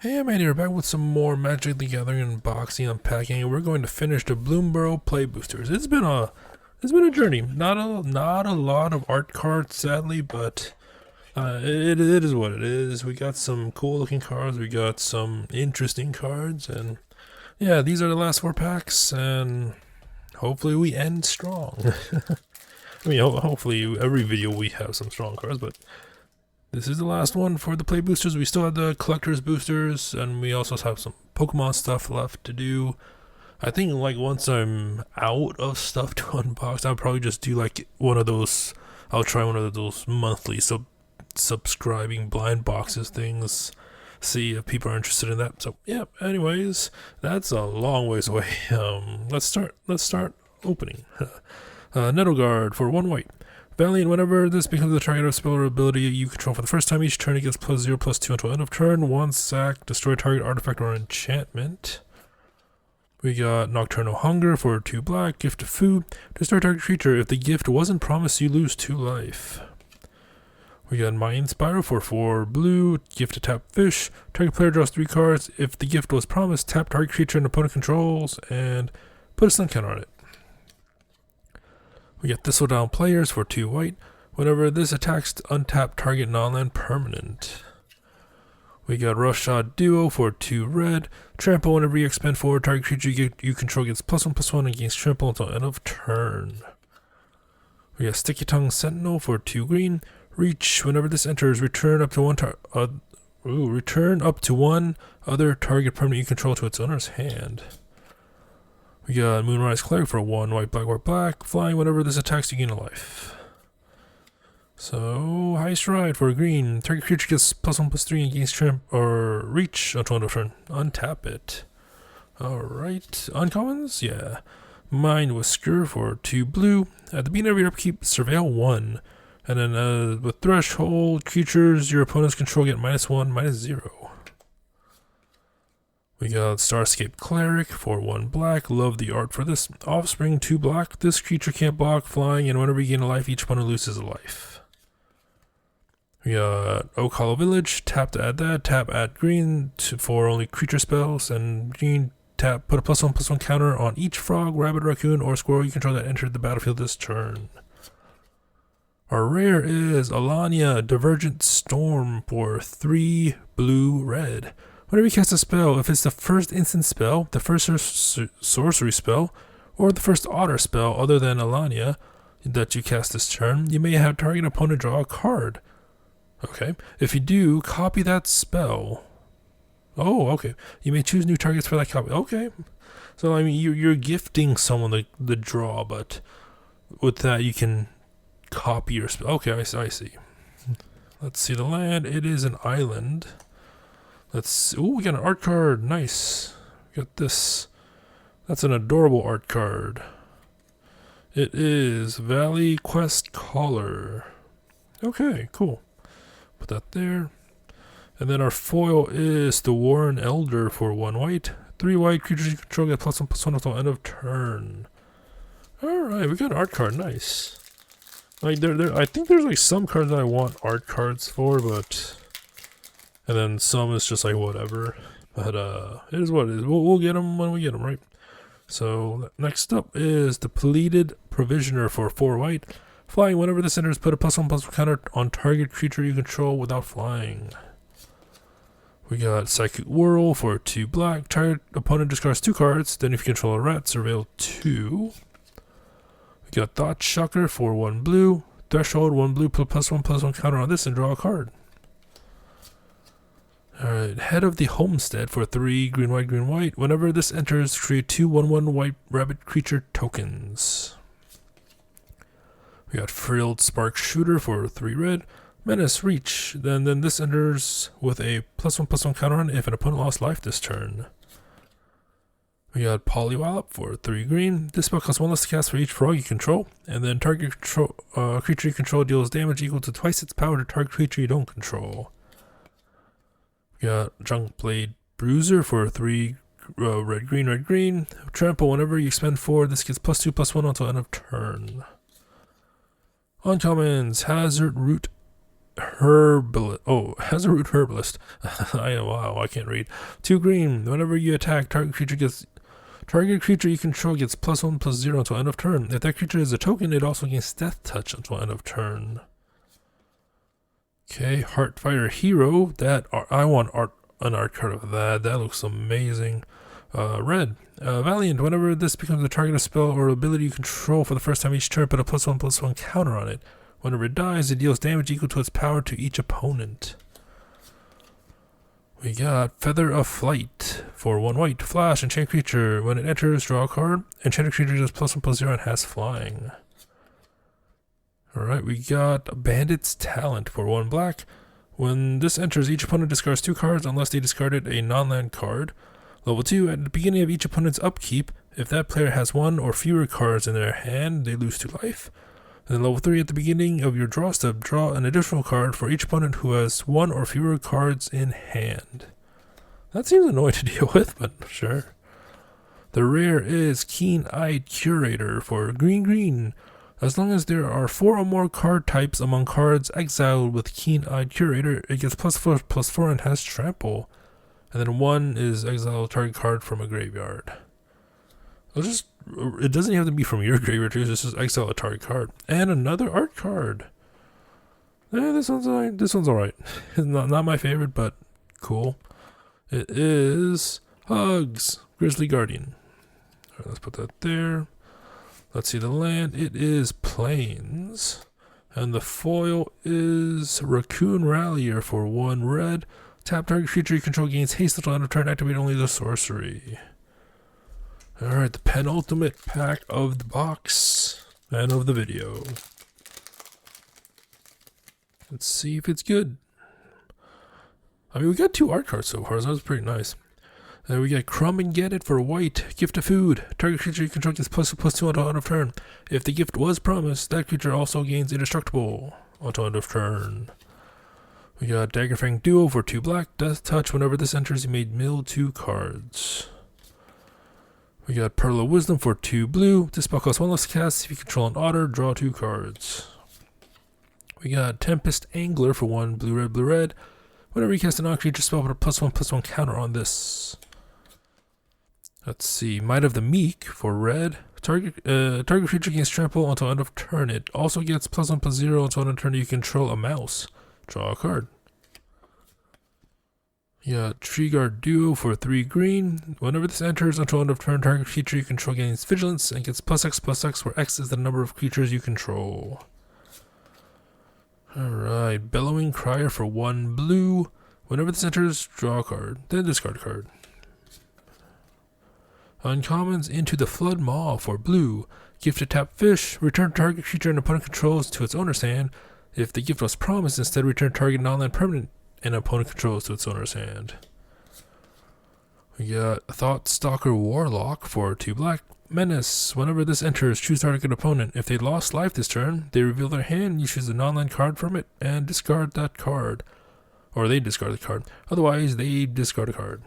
Hey, I'm Andy. We're back with some more Magic the Gathering unboxing, unpacking, and we're going to finish the Bloomburrow play boosters. It's been a journey. Not a lot of art cards, sadly, but it is what it is. We got some cool looking cards. We got some interesting cards, and yeah, these are the last 4 packs, and hopefully we end strong. I mean, hopefully every video we have some strong cards, but this is the last one for the play boosters. We still have the collector's boosters, and we also have some Pokemon stuff left to do. I think like once I'm out of stuff to unbox, I'll probably just do like one of those. I'll try one of those monthly subscribing blind boxes things. See if people are interested in that. So yeah. Anyways, that's a long ways away. Let's start opening. Nettleguard for 1 white. Valiant, whenever this becomes the target of spell or ability you control for the first time each turn, it gets +0/+2 until end of turn. 1 sack, destroy target artifact or enchantment. We got Nocturnal Hunger for 2 black, gift of food. Destroy target creature. If the gift wasn't promised, you lose 2 life. We got Mind Spiral for 4 blue, gift to tap fish. Target player draws 3 cards. If the gift was promised, tap target creature and opponent controls and put a stun counter on it. We get Thistledown Players for 2 white. Whenever this attacks, untap target non-land permanent. We got Roughshod Duo for 2 red. Trample, whenever you expend forward, target creature you control gets +1/+1 against trample until end of turn. We got Sticky Tongue Sentinel for 2 green. Reach, whenever this enters, return up to one other target permanent you control to its owner's hand. We got Moonrise Cleric for 1 white, black. Flying, whenever this attacks, you gain a life. So, Heist Ride for green. Target creature gets +1/+3 against tramp or reach until end of turn. Untap it. Alright. Uncommons? Yeah. Mind Whisker for 2 blue. At the beginning of your upkeep, Surveil 1. And then with Threshold, creatures your opponents control get -1, -0. We got Starscape Cleric for 1 black. Love the art for this. Offspring 2 black. This creature can't block flying, and whenever you gain a life, each opponent loses a life. We got Oak Hollow Village. Tap to add that. Tap add green for only creature spells, and green tap put a +1/+1 counter on each frog, rabbit, raccoon, or squirrel you control that entered the battlefield this turn. Our rare is Alania Divergent Storm for 3 blue-red. Whenever you cast a spell, if it's the first instant spell, the first sorcery spell, or the first otter spell other than Alania that you cast this turn, you may have target opponent draw a card. Okay. If you do, copy that spell. Oh, okay. You may choose new targets for that copy. Okay. So, I mean, you're gifting someone the draw, but with that, you can copy your spell. Okay, I see. Let's see the land. It is an island. We got an art card. Nice. We got this. That's an adorable art card. It is Valley Quest Caller. Okay, cool. Put that there. And then our foil is the Warren Elder for 1 white. 3 white, creatures you control get +1/+1 until end of turn. Alright, we got an art card. Nice. Like I think there's like some cards that I want art cards for, but and then some is just like whatever. But it is what it is. We'll get them when we get them, right? So next up is the Pleated Provisioner for 4 white. Flying, whenever this enters, put a +1/+1 counter on target creature you control without flying. We got Psychic Whirl for 2 black. Target opponent discards 2 cards. Then if you control a rat, surveil 2. We got Thought Shocker for 1 blue. Threshold 1 blue, put a +1/+1 counter on this and draw a card. Alright, Head of the Homestead for 3 green, white. Whenever this enters, create 2 1/1 white rabbit creature tokens. We got Frilled Spark Shooter for 3 red. Menace Reach. Then this enters with a +1/+1 counter on if an opponent lost life this turn. We got Poliwallop for 3 green. This spell costs 1 less to cast for each frog you control. And then target creature you control deals damage equal to twice its power to target creature you don't control. We got Junk Blade Bruiser for 3 red, green. Trample, whenever you expend 4, this gets +2/+1 until end of turn. Uncommons, Hazard Root herbalist. Oh, has a root herbalist. Wow, I can't read. 2 green. Whenever you attack, target creature you control gets +1/+0 until end of turn. If that creature is a token, it also gains Death Touch until end of turn. Okay, Heartfire Hero. I want an art card of that. That looks amazing. Red. Valiant. Whenever this becomes a target of spell or ability you control for the first time each turn, put a +1/+1 counter on it. Whenever it dies, it deals damage equal to its power to each opponent. We got Feather of Flight for 1 white. Flash, enchant creature. When it enters, draw a card. Enchanted creature does +1/+0 and has flying. Alright, we got Bandit's Talent for 1 black. When this enters, each opponent discards 2 cards unless they discarded a non-land card. Level 2, at the beginning of each opponent's upkeep, if that player has 1 or fewer cards in their hand, they lose 2 life. And then level 3, at the beginning of your draw step, draw an additional card for each opponent who has 1 or fewer cards in hand. That seems annoying to deal with, but sure. The rare is Keen-Eyed Curator for green. As long as there are 4 or more card types among cards exiled with Keen-Eyed Curator, it gets +4/+4 and has trample. And then 1 is exile target card from a graveyard. It doesn't have to be from your graveyard too, it's just exile a target card. And another art card. This one's alright. This one's alright. Not my favorite, but cool. It is Hugs, Grizzly Guardian. Alright, let's put that there. Let's see the land. It is Plains. And the foil is Raccoon Rallier for 1 red. Tap target creature you control gains haste until end of turn. Activate only the sorcery. Alright, the penultimate pack of the box and of the video. Let's see if it's good. I mean, we got 2 art cards so far, so that was pretty nice. We got Crumb and Get It for white. Gift of food. Target creature you control gets +2/+2 until end of turn. If the gift was promised, that creature also gains indestructible until end of turn. We got Daggerfang Duo for 2 black. Death Touch. Whenever this enters, you may mill 2 cards. We got Pearl of Wisdom for 2 blue. This spell costs 1 less to cast. If you control an otter, draw 2 cards. We got Tempest Angler for 1 blue-red. Whenever you cast a non-creature spell, put a +1/+1 counter on this. Let's see. Might of the Meek for red. Target creature gains trample until end of turn. It also gets +1/+0 until end of turn. You control a mouse. Draw a card. Yeah, Treeguard Duo for 3 green. Whenever this enters until end of turn, target creature you control gains vigilance and gets +X/+X, where X is the number of creatures you control. Alright, Bellowing Crier for 1 blue. Whenever this enters, draw a card, then discard a card. Uncommons Into the Flood Maw for blue. Gifted Tap Fish. Return target creature an opponent controls to its owner's hand. If the gift was promised, instead return target non-land permanent an opponent controls to its owner's hand. We got Thought Stalker Warlock for 2 black. Menace. Whenever this enters, choose target opponent. If they lost life this turn, they reveal their hand, you choose a non-land card from it, and discard that card. Or they discard the card. Otherwise, they discard a card.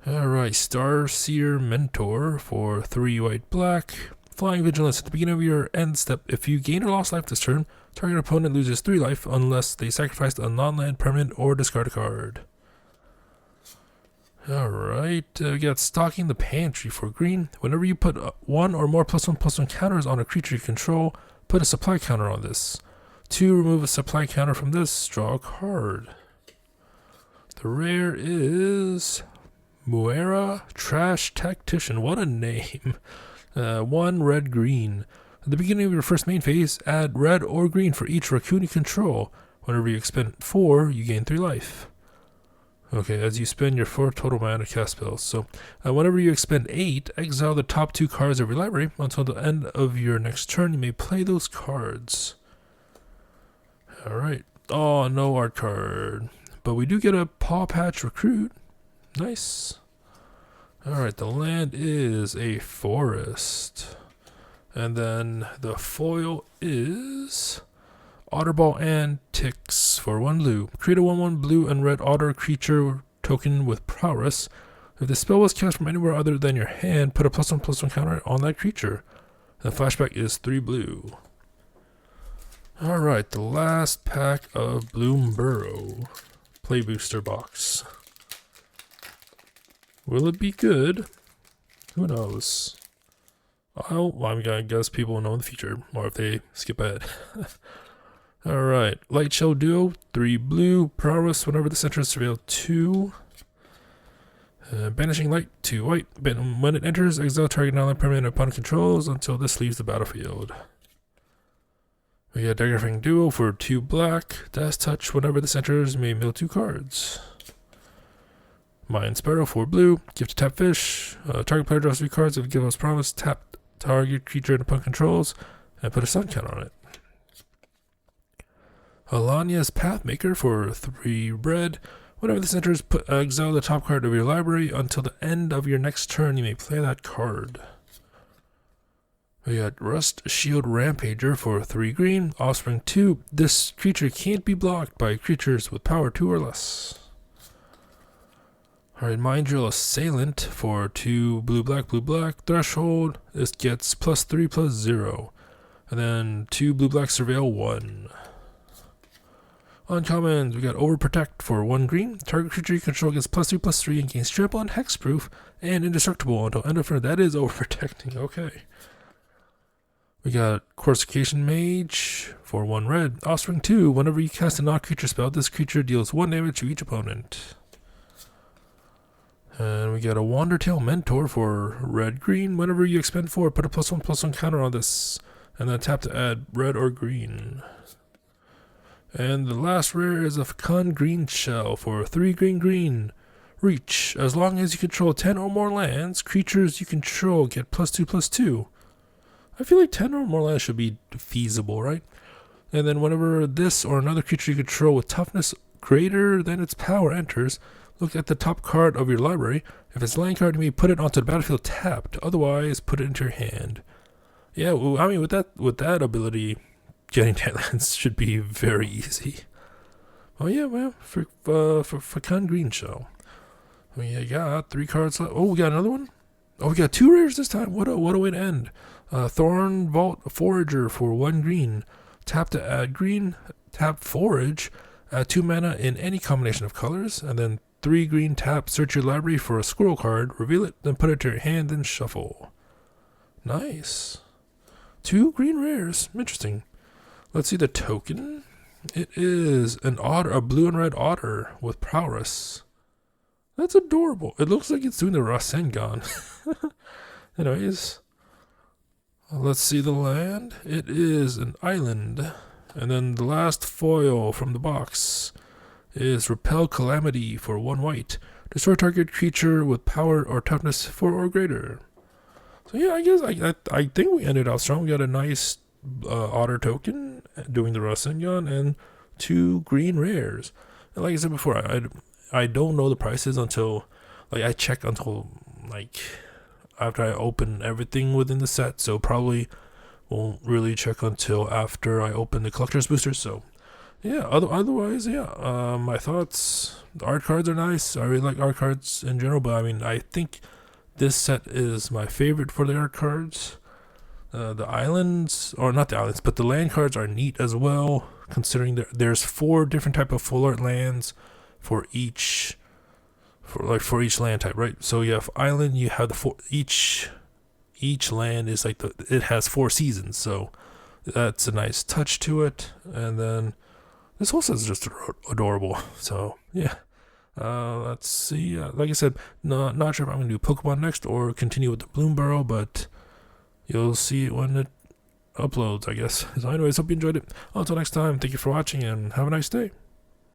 Alright, Starseer Mentor for 3 white black. Flying Vigilance. At the beginning of your end step, if you gain or lost life this turn, target opponent loses 3 life unless they sacrificed a non-land permanent or discard a card. Alright, we got Stocking the Pantry for green. Whenever you put 1 or more +1/+1 counters on a creature you control, put a supply counter on this. 2, remove a supply counter from this, draw a card. The rare is Muera Trash Tactician. What a name. 1 red-green. At the beginning of your first main phase, add red or green for each raccoon you control. Whenever you expend 4, you gain 3 life. Okay, as you spend your 4 total mana to cast spells. So, whenever you expend 8, exile the top 2 cards of your library. Until the end of your next turn, you may play those cards. Alright. Oh, no art card. But we do get a Paw Patch Recruit. Nice. Alright, the land is a forest. And then the foil is Otterball Antics for 1 blue. Create a 1/1 blue and red otter creature token with prowess. If the spell was cast from anywhere other than your hand, put a +1/+1 counter on that creature. The flashback is 3 blue. Alright, the last pack of Bloomburrow Play Booster box. Will it be good? Who knows? I'm gonna guess people will know in the future, or if they skip ahead. Alright, Light Shell Duo, 3 blue, Prowess whenever the center is surveilled 2. Banishing Light, 2 white. When it enters, exile target non permanent opponent controls until this leaves the battlefield. We got Daggerfang Duo for 2 black. Dash Touch whenever this enters, may mill 2 cards. Mind Sparrow for blue. Gift to tap fish. Target player draws 3 cards. If give us promise, tap target creature and opponent controls, and put a sun count on it. Alania's Pathmaker for 3 red. Whenever this enters, exile the top card of your library. Until the end of your next turn, you may play that card. We got Rust Shield Rampager for 3 green. Offspring 2. This creature can't be blocked by creatures with power 2 or less. Alright, Mind Drill Assailant for 2 blue-black, blue-black. Threshold. This gets +3/+0. And then 2 blue-black Surveil 1. Uncommons, we got Overprotect for 1 green. Target creature you control gets +3/+3 and gains trample and hexproof and indestructible until end of turn. That is overprotecting, okay. We got Corsication Mage for 1 red. Offspring 2, whenever you cast a non-creature spell, this creature deals 1 damage to each opponent. And we got a Wandertail Mentor for red-green. Whenever you expend 4, put a +1/+1 counter on this, and then tap to add red or green. And the last rare is a Fecund Green Shell for 3 green. Reach. As long as you control 10 or more lands, creatures you control get +2/+2. I feel like 10 or more lands should be feasible, right? And then whenever this or another creature you control with toughness greater than its power enters, look at the top card of your library. If it's a land card, you may put it onto the battlefield tapped. Otherwise, put it into your hand. Yeah, well, I mean, with that ability, getting 10 lands should be very easy. Oh yeah, well, for Fecund Green Shell. We got 3 cards left. Oh, we got another one? Oh, we got 2 rares this time. What a way to end. Thorn Vault Forager for 1 green. Tap to add green. Tap Forage. Add 2 mana in any combination of colors. And then 3 green, tap, search your library for a squirrel card. Reveal it, then put it to your hand, then shuffle. Nice. 2 green rares. Interesting. Let's see the token. It is an otter, a blue and red otter with prowess. That's adorable. It looks like it's doing the Rasengan. Anyways, let's see the land. It is an island. And then the last foil from the box is Repel Calamity for 1 white. Destroy target creature with power or toughness 4 or greater. So yeah, I guess I think we ended out strong. We got a nice otter token doing the Rasengan and 2 green rares. And like I said before, I don't know the prices until I check until after I open everything within the set. So probably won't really check until after I open the collector's boosters. So yeah, otherwise, yeah. My thoughts, the art cards are nice. I really like art cards in general, but I mean, I think this set is my favorite for the art cards. The islands, or not the islands, but the land cards are neat as well, considering there's 4 different type of full art lands for each land type, right? So you have island, you have each land is it has 4 seasons, so that's a nice touch to it. And then this whole set is just adorable. So yeah, let's see. Like I said, not sure if I'm gonna do Pokemon next or continue with the Bloomburrow, but you'll see it when it uploads, I guess. So anyways, hope you enjoyed it. Until next time, thank you for watching and have a nice day.